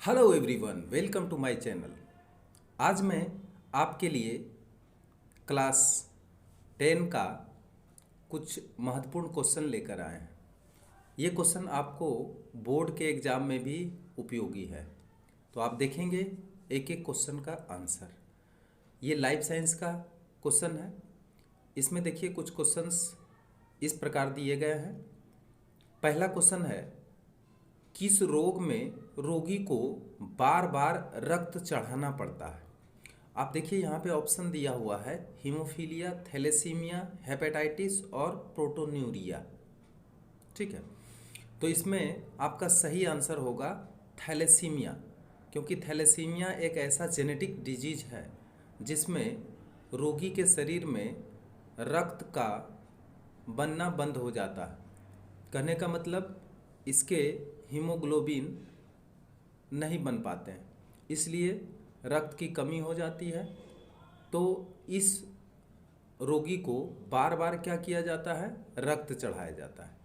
Hello everyone, welcome to my channel. आज मैं आपके लिए क्लास 10 का कुछ महत्वपूर्ण क्वेश्चन लेकर आए हैं। ये क्वेश्चन आपको बोर्ड के एग्ज़ाम में भी उपयोगी है। तो आप देखेंगे एक एक क्वेश्चन का आंसर। ये लाइफ साइंस का क्वेश्चन है। इसमें देखिए कुछ क्वेश्चंस इस प्रकार दिए गए हैं। पहला क्वेश्चन है, किस रोग में रोगी को बार बार रक्त चढ़ाना पड़ता है। आप देखिए यहाँ पे ऑप्शन दिया हुआ है हीमोफीलिया, थैलेसीमिया, हेपेटाइटिस और प्रोटोन्यूरिया। ठीक है, तो इसमें आपका सही आंसर होगा थैलेसीमिया, क्योंकि थैलेसीमिया एक ऐसा जेनेटिक डिजीज है जिसमें रोगी के शरीर में रक्त का बनना बंद हो जाता है। कहने का मतलब इसके हीमोग्लोबिन नहीं बन पाते हैं, इसलिए रक्त की कमी हो जाती है। तो इस रोगी को बार बार क्या किया जाता है, रक्त चढ़ाया जाता है।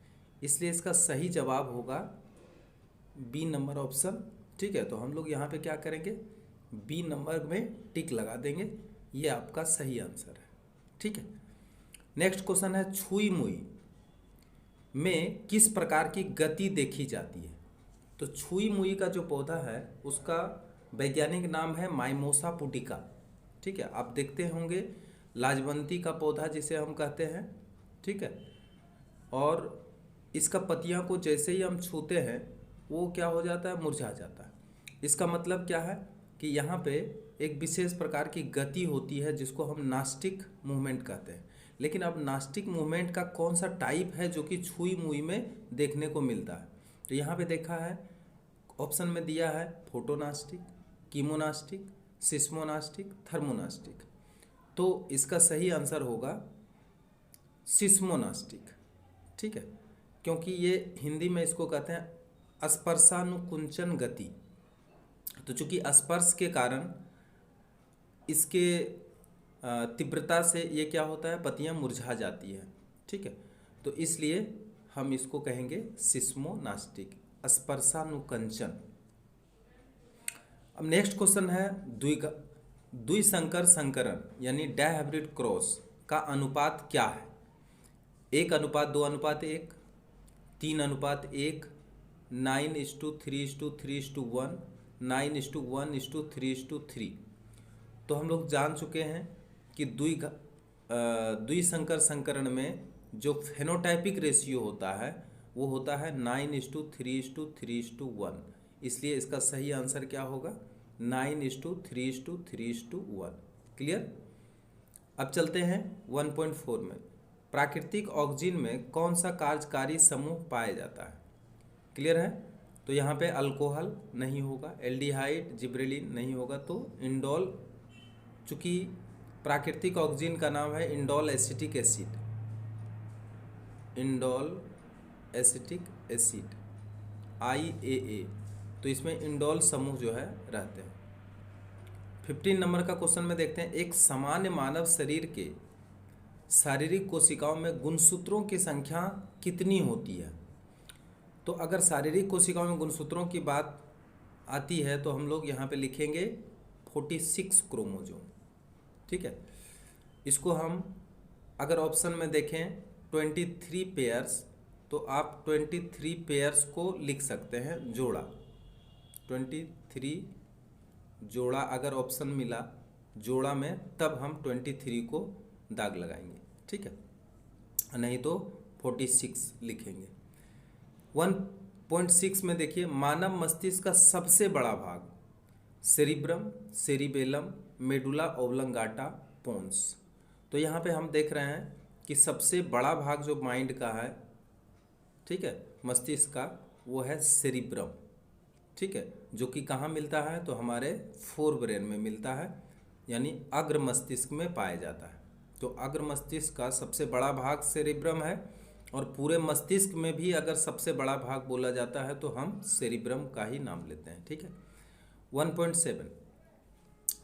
इसलिए इसका सही जवाब होगा बी नंबर ऑप्शन। ठीक है, तो हम लोग यहाँ पे क्या करेंगे, बी नंबर में टिक लगा देंगे। ये आपका सही आंसर है। ठीक है, नेक्स्ट क्वेश्चन है, छुई मुई में किस प्रकार की गति देखी जाती है। तो छुई मुई का जो पौधा है उसका वैज्ञानिक नाम है माइमोसा पुटिका। ठीक है, आप देखते होंगे लाजवंती का पौधा जिसे हम कहते हैं। ठीक है, और इसका पत्तियां को जैसे ही हम छूते हैं वो क्या हो जाता है, मुरझा जाता है। इसका मतलब क्या है कि यहाँ पे एक विशेष प्रकार की गति होती है जिसको हम नास्टिक मूवमेंट कहते हैं। लेकिन अब नास्टिक मूवमेंट का कौन सा टाइप है जो कि छुई मुई में देखने को मिलता है। तो यहाँ पे देखा है, ऑप्शन में दिया है फोटोनास्टिक, कीमोनास्टिक, सिस्मोनास्टिक, थर्मोनास्टिक। तो इसका सही आंसर होगा सिस्मोनास्टिक। ठीक है, क्योंकि ये हिंदी में इसको कहते हैं स्पर्शानुकुंचन गति। तो चूंकि स्पर्श के कारण इसके तीव्रता से ये क्या होता है, पत्तियां मुरझा जाती है। ठीक है, तो इसलिए हम इसको कहेंगे सिस्मोनास्टिक, स्पर्शानुकंचन। अब नेक्स्ट क्वेश्चन है, द्विसंकर संकरण यानी डायहाइब्रिड क्रॉस का अनुपात क्या है। 1:2:1, 3:1, 9:3:3:1, 9:1:3:3। तो हम लोग जान चुके हैं कि द्विसंकर संकरण में जो फेनोटाइपिक रेशियो होता है वो होता है 9:3:3:1। इसलिए इसका सही आंसर क्या होगा, 9:3:3:1। क्लियर। अब चलते हैं 1.4 में, प्राकृतिक ऑक्सीजन में कौन सा कार्यकारी समूह पाया जाता है। क्लियर है, तो यहाँ पे अल्कोहल नहीं होगा, एल्डिहाइड, जिब्रेलिन नहीं होगा, तो इंडोल, चूँकि प्राकृतिक ऑक्सीजन का नाम है indole acetic acid, indole acetic acid IAA, तो इसमें इंडोल समूह जो है रहते हैं। 15 नंबर का क्वेश्चन में देखते हैं, एक सामान्य मानव शरीर के शारीरिक कोशिकाओं में गुणसूत्रों की संख्या कितनी होती है। तो अगर शारीरिक कोशिकाओं में गुणसूत्रों की बात आती है तो हम लोग यहाँ पे लिखेंगे 46 क्रोमोजोम। ठीक है, इसको हम अगर ऑप्शन में देखें 23 पेयर्स, तो आप 23 पेयर्स को लिख सकते हैं जोड़ा। 23 जोड़ा अगर ऑप्शन मिला जोड़ा में, तब हम 23 को दाग लगाएंगे। ठीक है, नहीं तो 46 लिखेंगे। 1.6 में देखिए, मानव मस्तिष्क का सबसे बड़ा भाग सेरिब्रम, सेरिबेलम, मेडुला ओब्लंगाटा, पोन्स। तो यहाँ पे हम देख रहे हैं कि सबसे बड़ा भाग जो माइंड का है, ठीक है, मस्तिष्क का, वो है सेरिब्रम। ठीक है, जो कि कहाँ मिलता है, तो हमारे फोर ब्रेन में मिलता है, यानी अग्र मस्तिष्क में पाया जाता है। तो अग्र मस्तिष्क का सबसे बड़ा भाग सेरिब्रम है, और पूरे मस्तिष्क में भी अगर सबसे बड़ा भाग बोला जाता है तो हम सेरिब्रम का ही नाम लेते हैं। ठीक है। 1.7,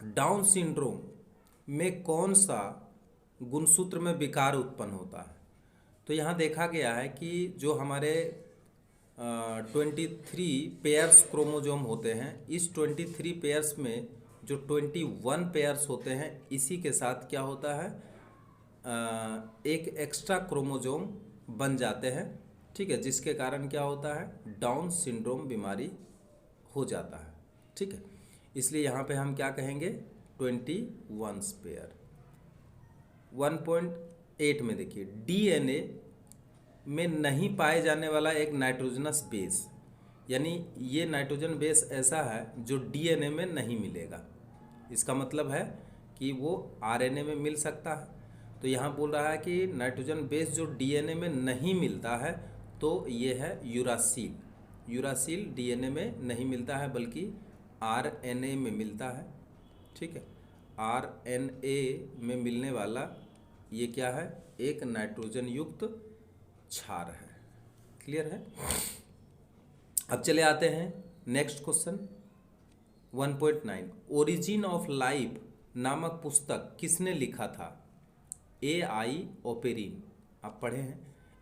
डाउन सिंड्रोम में कौन सा गुणसूत्र में विकार उत्पन्न होता है। तो यहाँ देखा गया है कि जो हमारे 23 पेयर्स क्रोमोजोम होते हैं। इस 23 पेयर्स में जो 21 पेयर्स होते हैं, इसी के साथ क्या होता है, एक एक्स्ट्रा क्रोमोजोम बन जाते हैं। ठीक है, जिसके कारण क्या होता है, डाउन सिंड्रोम बीमारी हो जाता है। ठीक है, इसलिए यहाँ पे हम क्या कहेंगे, 21 पेयर। 1.8 में देखिए, डीएनए में नहीं पाए जाने वाला एक नाइट्रोजनस बेस, यानी ये नाइट्रोजन बेस ऐसा है जो डीएनए में नहीं मिलेगा। इसका मतलब है कि वो आरएनए में मिल सकता है। तो यहाँ बोल रहा है कि नाइट्रोजन बेस जो डीएनए में नहीं मिलता है, तो ये है यूरासिल। यूरासिल डीएनए में नहीं मिलता है बल्कि आरएनए में मिलता है। ठीक है, आरएनए में मिलने वाला ये क्या है, एक नाइट्रोजन युक्त क्षार है। क्लियर है। अब चले आते हैं next question 1.9। Origin of life नामक पुस्तक किसने लिखा था? A.I. ओपेरिन। आप पढ़े हैं,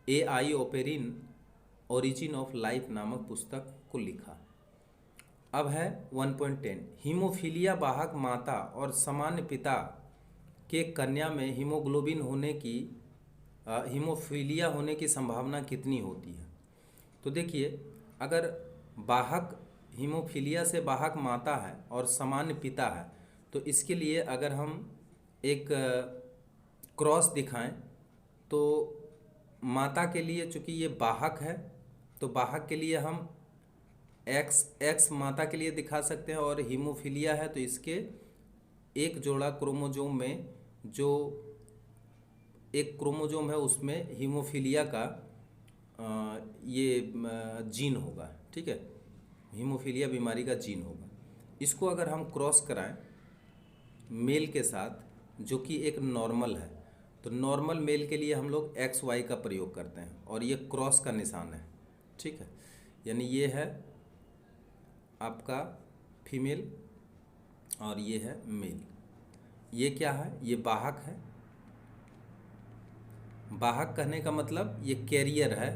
A.I. Oparin origin of life नामक पुस्तक को लिखा। अब है 1.10। हीमोफीलिया वाहक माता और सामान्य पिता के कन्या में हीमोफीलिया होने की संभावना कितनी होती है? तो देखिए, अगर वाहक हीमोफीलिया से वाहक माता है और सामान्य पिता है, तो इसके लिए अगर हम एक क्रॉस दिखाएं, तो माता के लिए चूँकि ये वाहक है, तो वाहक के लिए हम एक्स माता के लिए दिखा सकते हैं, और हीमोफीलिया है तो इसके एक जोड़ा क्रोमोजोम में जो एक क्रोमोजोम है उसमें हीमोफीलिया का ये जीन होगा। ठीक है, हीमोफीलिया बीमारी का जीन होगा। इसको अगर हम क्रॉस कराएं मेल के साथ जो कि एक नॉर्मल है, तो नॉर्मल मेल के लिए हम लोग XY का प्रयोग करते हैं और ये क्रॉस का निशान है। ठीक है, यानी ये है आपका फीमेल और ये है मेल। ये क्या है, ये वाहक है। वाहक कहने का मतलब ये कैरियर है,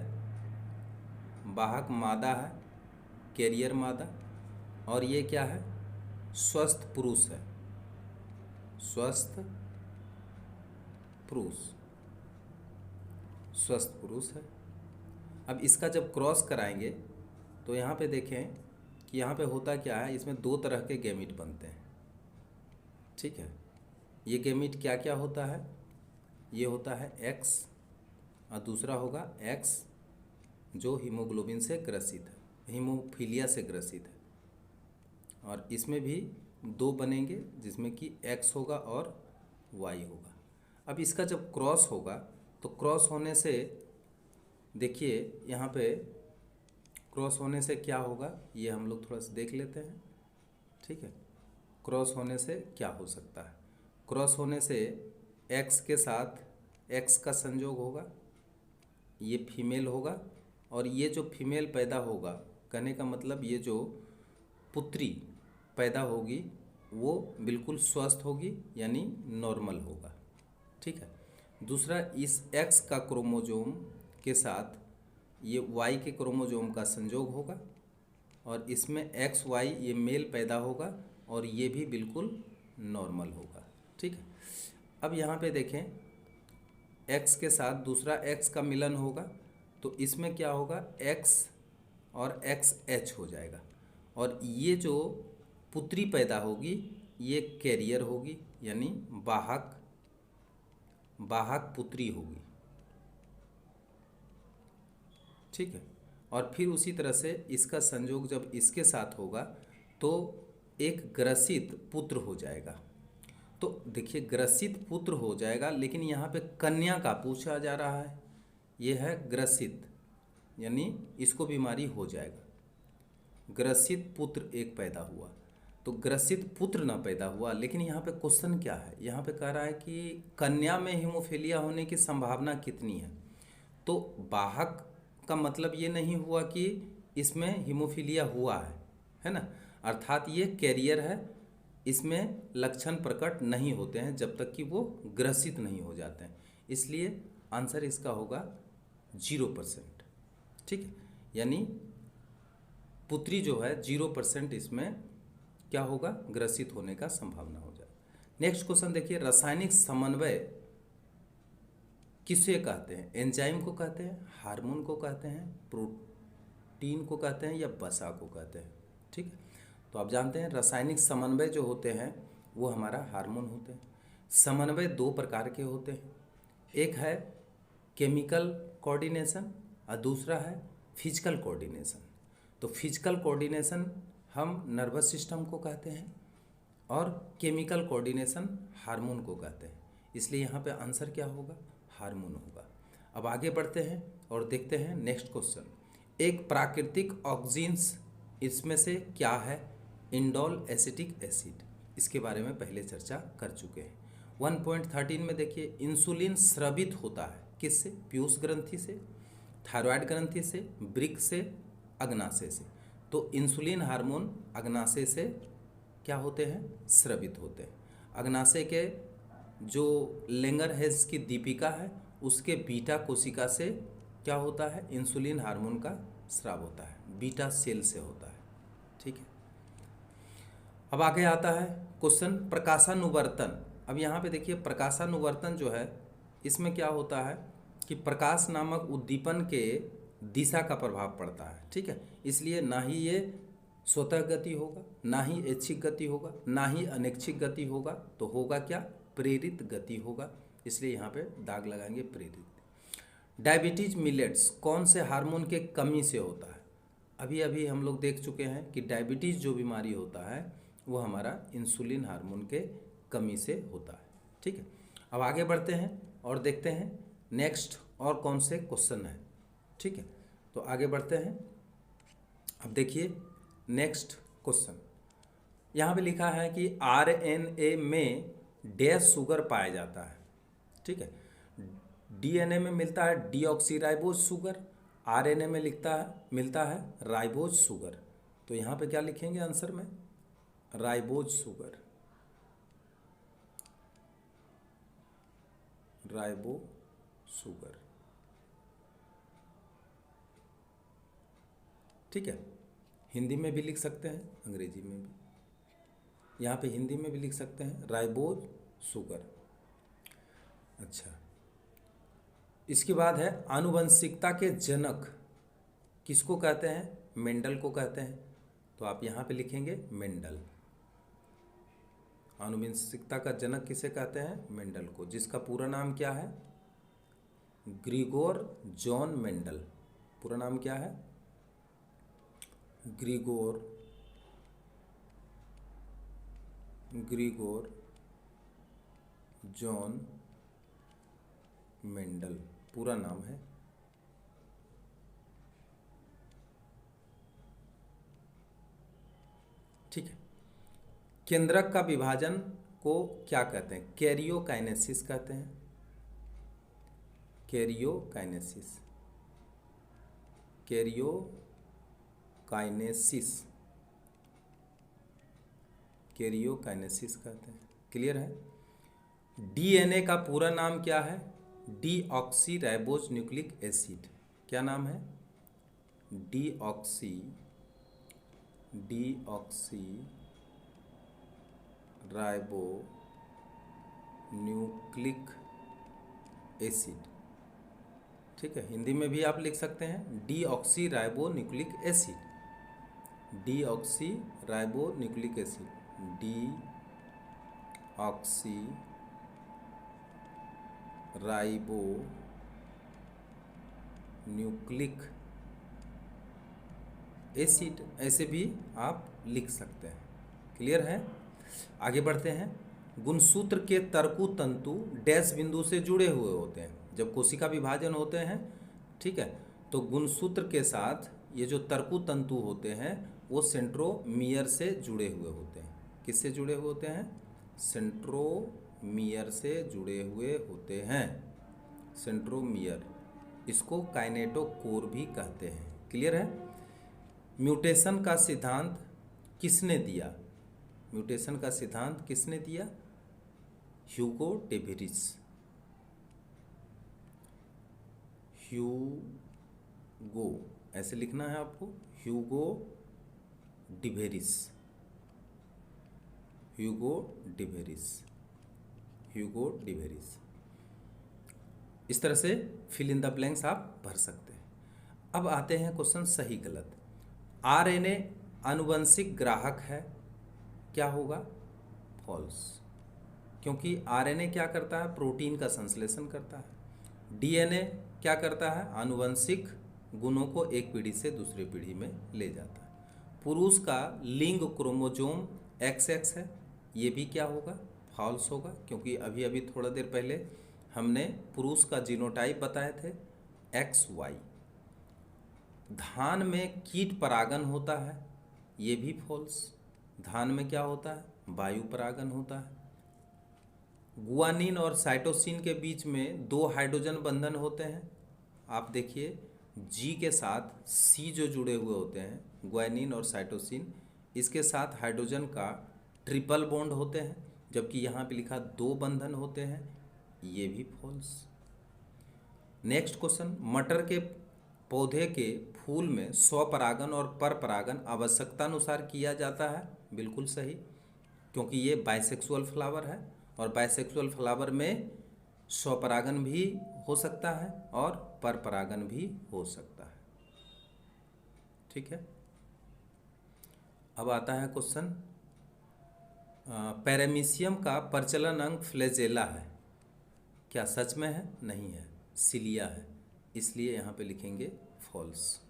वाहक मादा है, कैरियर मादा। और ये क्या है, स्वस्थ पुरुष है, स्वस्थ पुरुष है। अब इसका जब क्रॉस कराएंगे तो यहाँ पे देखें कि यहाँ पे होता क्या है, इसमें दो तरह के गैमीट बनते हैं। ठीक है, ये गैमीट क्या क्या होता है, ये होता है X और दूसरा होगा X जो हीमोग्लोबिन से ग्रसित है, हीमोफीलिया से ग्रसित है। और इसमें भी दो बनेंगे जिसमें कि X होगा और Y होगा। अब इसका जब क्रॉस होगा तो क्रॉस होने से देखिए यहाँ पे क्रॉस होने से क्या होगा, ये हम लोग थोड़ा सा देख लेते हैं। ठीक है, क्रॉस होने से क्या हो सकता है, क्रॉस होने से X के साथ X का संयोग होगा, ये फीमेल होगा, और ये जो फीमेल पैदा होगा, कहने का मतलब ये जो पुत्री पैदा होगी वो बिल्कुल स्वस्थ होगी, यानी नॉर्मल होगा। ठीक है, दूसरा इस X का क्रोमोजोम के साथ ये Y के क्रोमोजोम का संयोग होगा और इसमें XY ये मेल पैदा होगा और ये भी बिल्कुल नॉर्मल होगा। ठीक है, अब यहाँ पे देखें X के साथ दूसरा X का मिलन होगा, तो इसमें क्या होगा, X और XH हो जाएगा, और ये जो पुत्री पैदा होगी ये कैरियर होगी, यानी वाहक पुत्री होगी। ठीक है, और फिर उसी तरह से इसका संयोग जब इसके साथ होगा तो एक ग्रसित पुत्र हो जाएगा। तो देखिए ग्रसित पुत्र हो जाएगा, लेकिन यहाँ पे कन्या का पूछा जा रहा है, ये है ग्रसित, यानी इसको बीमारी हो जाएगा। ग्रसित पुत्र एक पैदा हुआ, तो ग्रसित पुत्र ना पैदा हुआ, लेकिन यहाँ पे क्वेश्चन क्या है, यहाँ पे कह रहा है कि कन्या में हीमोफीलिया होने की संभावना कितनी है। तो वाहक का मतलब ये नहीं हुआ कि इसमें हीमोफीलिया हुआ है ना, अर्थात ये कैरियर है, इसमें लक्षण प्रकट नहीं होते हैं जब तक कि वो ग्रसित नहीं हो जाते हैं, इसलिए आंसर इसका होगा 0%। ठीक है, यानी पुत्री जो है 0% इसमें क्या होगा, ग्रसित होने का संभावना हो जाए। नेक्स्ट क्वेश्चन देखिए, रासायनिक समन्वय किसे कहते हैं? एंजाइम को कहते हैं, हार्मोन को कहते हैं, प्रोटीन को कहते हैं, या वसा को कहते हैं? ठीक है, तो आप जानते हैं रासायनिक समन्वय जो होते हैं वो हमारा हार्मोन होते हैं। समन्वय दो प्रकार के होते हैं, एक है केमिकल कोऑर्डिनेशन और दूसरा है फिजिकल कोऑर्डिनेशन। तो फिजिकल कोऑर्डिनेशन हम नर्वस सिस्टम को कहते हैं और केमिकल कोऑर्डिनेशन हार्मोन को कहते हैं, इसलिए यहाँ पे आंसर क्या होगा, हार्मोन होगा। अब आगे बढ़ते हैं और देखते हैं नेक्स्ट क्वेश्चन। एक प्राकृतिक ऑक्सीजन्स इसमें से क्या है? इंडोल एसिटिक एसिड, इसके बारे में पहले चर्चा कर चुके हैं। 1.13 में देखिए, इंसुलिन स्रवित होता है किससे? पीयूष ग्रंथि से, थायराइड ग्रंथि से, वृक्क से, अग्नाशय से। तो इंसुलिन हार्मोन अग्नाशय से क्या होते हैं? स्रवित होते हैं। अग्नाशय के जो लेंगरहेज की दीपिका है उसके बीटा कोशिका से क्या होता है? इंसुलिन हार्मोन का स्राव होता है, बीटा सेल से होता है। ठीक है, अब आगे आता है क्वेश्चन प्रकाशानुवर्तन। अब यहाँ पे देखिए, प्रकाशानुवर्तन जो है इसमें क्या होता है कि प्रकाश नामक उद्दीपन के दिशा का प्रभाव पड़ता है। ठीक है, इसलिए ना ही ये स्वतः गति होगा, ना ही ऐच्छिक गति होगा, ना ही अनैच्छिक गति होगा, तो होगा क्या? प्रेरित गति होगा, इसलिए यहाँ पे दाग लगाएंगे प्रेरित। डायबिटीज मिलेट्स कौन से हार्मोन के कमी से होता है? अभी अभी हम लोग देख चुके हैं कि डायबिटीज़ जो बीमारी होता है वो हमारा इंसुलिन हार्मोन के कमी से होता है। ठीक है, अब आगे बढ़ते हैं और देखते हैं नेक्स्ट और कौन से क्वेश्चन है। ठीक है, तो आगे बढ़ते हैं। अब देखिए नेक्स्ट क्वेश्चन, यहाँ पे लिखा है कि आरएनए में डैश शुगर पाया जाता है। ठीक है, डीएनए में मिलता है डीऑक्सीराइबोज शुगर, आरएनए में मिलता है राइबोज शुगर। तो यहाँ पे क्या लिखेंगे आंसर में? Ribose sugar, ribo sugar. ठीक है, हिंदी में भी लिख सकते हैं, अंग्रेजी में भी। यहाँ पे हिंदी में भी लिख सकते हैं राइबोज शुगर। अच्छा, इसके बाद है आनुवंशिकता के जनक किसको कहते हैं? मेंडल को कहते हैं। तो आप यहाँ पे लिखेंगे मेंडल। आनुवंशिकता का जनक किसे कहते हैं? मेंडल को, जिसका पूरा नाम क्या है? Grigor John Mendel. पूरा नाम क्या है? ग्रिगोर जॉन मेंडल पूरा नाम है। ठीक है, केंद्रक का विभाजन को क्या कहते हैं? कैरियोकाइनेसिस कहते हैं, कैरियोकाइनेसिस, कैरियोकाइनेसिस कहते हैं। क्लियर है? डीएनए का पूरा नाम क्या है? Deoxyribose nucleic acid. क्या नाम है? Deoxyribo nucleic acid. ठीक है, हिंदी में भी आप लिख सकते हैं deoxyribo nucleic acid, deoxyribo nucleic acid, deoxyribo nucleic acid, ऐसे भी आप लिख सकते हैं। क्लियर है? आगे बढ़ते हैं। गुणसूत्र के तर्कु तंतु डैश बिंदु से जुड़े हुए होते हैं। जब कोशिका विभाजन होते हैं, ठीक है, तो गुणसूत्र के साथ ये जो तर्कु तंतु होते हैं वो सेंट्रोमियर से जुड़े हुए होते हैं। किससे जुड़े हुए होते हैं? सेंट्रोमियर से जुड़े हुए होते हैं, सेंट्रोमियर। इसको काइनेटोकोर भी कहते हैं। क्लियर है? म्यूटेशन का सिद्धांत किसने दिया? म्यूटेशन का सिद्धांत किसने दिया? ह्यूगो डेविरिस। ह्यूगो ऐसे लिखना है आपको, ह्यूगो डिवेरिस, ह्यूगो डिवेरिस, ह्यूगो डिवेरिस। इस तरह से फिल इन द ब्लैंक्स आप भर सकते हैं। अब आते हैं क्वेश्चन सही गलत। आरएनए आनुवंशिक ग्राहक है, क्या होगा? फॉल्स, क्योंकि आरएनए क्या करता है? प्रोटीन का संश्लेषण करता है। डीएनए क्या करता है? आनुवंशिक गुणों को एक पीढ़ी से दूसरी पीढ़ी में ले जाता है। पुरुष का लिंग क्रोमोजोम XX है, ये भी क्या होगा? फॉल्स होगा, क्योंकि अभी अभी थोड़ा देर पहले हमने पुरुष का जीनोटाइप बताए थे XY। धान में कीट परागन होता है, ये भी फॉल्स। धान में क्या होता है? वायु परागन होता है। गुआनिन और साइटोसिन के बीच में 2 हाइड्रोजन बंधन होते हैं। आप देखिए G के साथ C जो जुड़े हुए होते हैं, गुआनिन और साइटोसिन, इसके साथ हाइड्रोजन का ट्रिपल बॉन्ड होते हैं, जबकि यहाँ पे लिखा 2 बंधन होते हैं, ये भी फॉल्स। नेक्स्ट क्वेश्चन, मटर के पौधे के फूल में स्वपरागन और परपरागन आवश्यकतानुसार किया जाता है, बिल्कुल सही, क्योंकि ये बाइसेक्सुअल फ्लावर है और बाइसेक्सुअल फ्लावर में स्वपरागन भी हो सकता है और परपरागन भी हो सकता है। ठीक है। अब आता है क्वेश्चन, पैरामीशियम का प्रचलन अंग फ्लैजेला है, क्या सच में है? नहीं है, सिलिया है, इसलिए यहाँ पे लिखेंगे फॉल्स।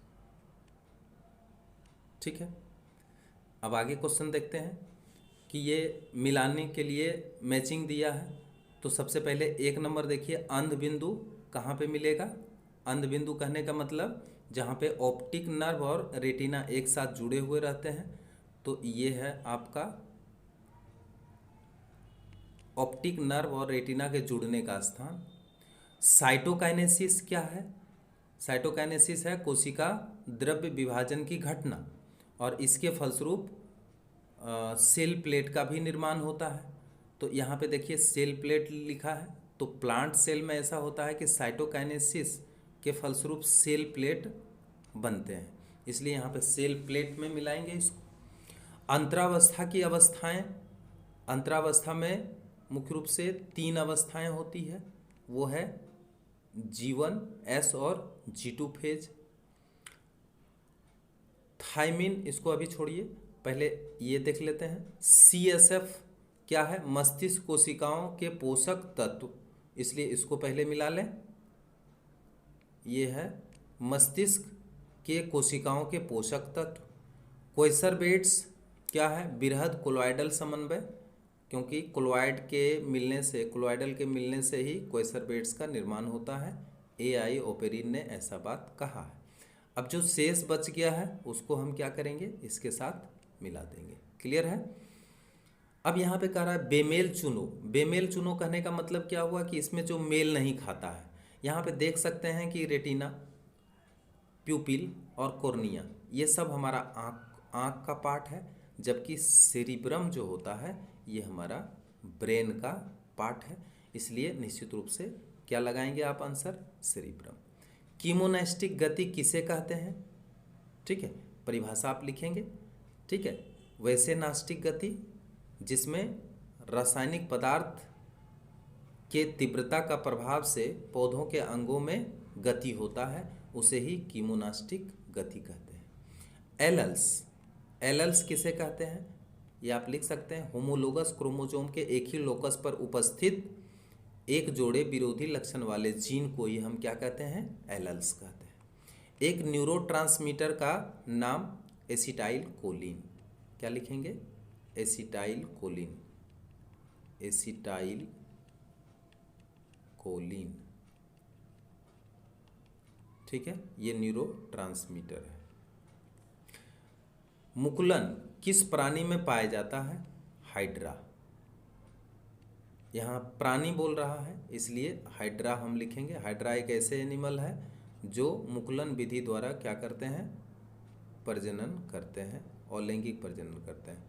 ठीक है। अब आगे क्वेश्चन देखते हैं कि ये मिलाने के लिए मैचिंग दिया है, तो सबसे पहले 1 नंबर देखिए, अंध बिंदु कहाँ पे मिलेगा? अंध बिंदु कहने का मतलब जहाँ पे ऑप्टिक नर्व और रेटिना एक साथ जुड़े हुए रहते हैं, तो ये है आपका ऑप्टिक नर्व और रेटिना के जुड़ने का स्थान। साइटोकाइनेसिस क्या है? साइटोकाइनेसिस है कोशिका द्रव्य विभाजन की घटना, और इसके फलस्वरूप सेल प्लेट का भी निर्माण होता है। तो यहाँ पे देखिए सेल प्लेट लिखा है, तो प्लांट सेल में ऐसा होता है कि साइटोकाइनेसिस के फलस्वरूप सेल प्लेट बनते हैं, इसलिए यहाँ पे सेल प्लेट में मिलाएंगे इसको। अंतरावस्था की अवस्थाएं, अंतरावस्था में मुख्य रूप से 3 अवस्थाएं होती है, वो है G1, S और G2 फेज। थाइमिन, इसको अभी छोड़िए, पहले ये देख लेते हैं। CSF क्या है? मस्तिष्क कोशिकाओं के पोषक तत्व, इसलिए इसको पहले मिला लें। ये है मस्तिष्क के कोशिकाओं के पोषक तत्व। कोइसरबेट्स क्या है? बृहद कोलॉइडल समन्वय, क्योंकि कोलॉइडल के मिलने से ही कोइसरबेट्स का निर्माण होता है। AI ओपेरिन ने ऐसा बात कहा है। अब जो शेष बच गया है उसको हम क्या करेंगे? इसके साथ मिला देंगे। क्लियर है? अब यहाँ पे कह रहा है बेमेल चुनो। बेमेल चुनो कहने का मतलब क्या हुआ कि इसमें जो मेल नहीं खाता है। यहाँ पे देख सकते हैं कि रेटिना, प्यूपिल और कॉर्निया, ये सब हमारा आँख का पार्ट है, जबकि सेरिब्रम जो होता है ये हमारा ब्रेन का पार्ट है, इसलिए निश्चित रूप से क्या लगाएंगे आप आंसर? सेरिब्रम। कीमोनास्टिक गति किसे कहते हैं? ठीक है, परिभाषा आप लिखेंगे। ठीक है, वैसे नास्टिक गति जिसमें रासायनिक पदार्थ के तीव्रता का प्रभाव से पौधों के अंगों में गति होता है, उसे ही कीमोनास्टिक गति कहते हैं। एलल्स किसे कहते हैं? ये आप लिख सकते हैं, होमोलोगस क्रोमोसोम के एक ही लोकस पर उपस्थित एक जोड़े विरोधी लक्षण वाले जीन को ही हम क्या कहते हैं? एलल्स कहते हैं। एक न्यूरोट्रांसमीटर का नाम एसिटाइल कोलिन, क्या लिखेंगे? Acetyl choline, acetyl choline. ठीक है, ये न्यूरोट्रांसमीटर है। मुकुलन किस प्राणी में पाया जाता है? हाइड्रा। यहाँ प्राणी बोल रहा है इसलिए हाइड्रा हम लिखेंगे। हाइड्रा एक ऐसे एनिमल है जो मुकुलन विधि द्वारा क्या करते हैं? प्रजनन करते हैं और लैंगिक प्रजनन करते हैं,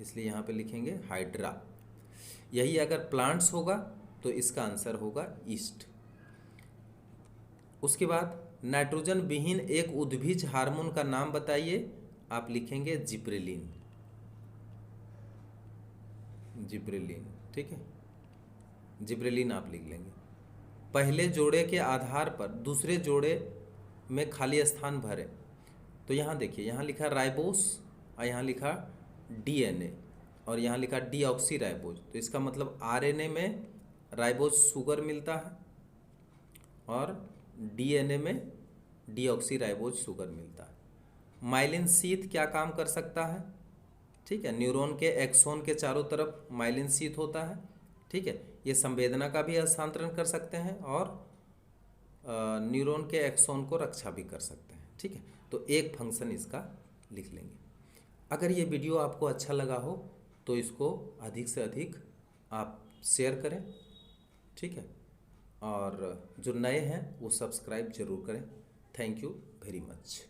इसलिए यहाँ पे लिखेंगे हाइड्रा। यही अगर प्लांट्स होगा तो इसका आंसर होगा ईस्ट। उसके बाद नाइट्रोजन विहीन एक उद्भिज हार्मोन का नाम बताइए। आप लिखेंगे जिब्रेलिन, जिब्रेलिन, ठीक है, जिब्रेलिन आप लिख लेंगे। पहले जोड़े के आधार पर दूसरे जोड़े में खाली स्थान भरें। तो यहाँ देखिए, यहाँ लिखा राइबोस और यहाँ लिखा डीएनए और यहाँ लिखा डीऑक्सी राइबोज। तो इसका मतलब आरएनए में राइबोज शुगर मिलता है और डीएनए में डीऑक्सी राइबोज शुगर मिलता है। माइलिन शीथ क्या काम कर सकता है? ठीक है, न्यूरॉन के एक्सोन के चारों तरफ माइलिन शीथ होता है। ठीक है, ये संवेदना का भी हस्तांतरण कर सकते हैं और न्यूरॉन के एक्सोन को रक्षा भी कर सकते हैं। ठीक है, तो एक फंक्शन इसका लिख लेंगे। अगर ये वीडियो आपको अच्छा लगा हो तो इसको अधिक से अधिक आप शेयर करें। ठीक है, और जो नए हैं वो सब्सक्राइब जरूर करें। Thank you very much.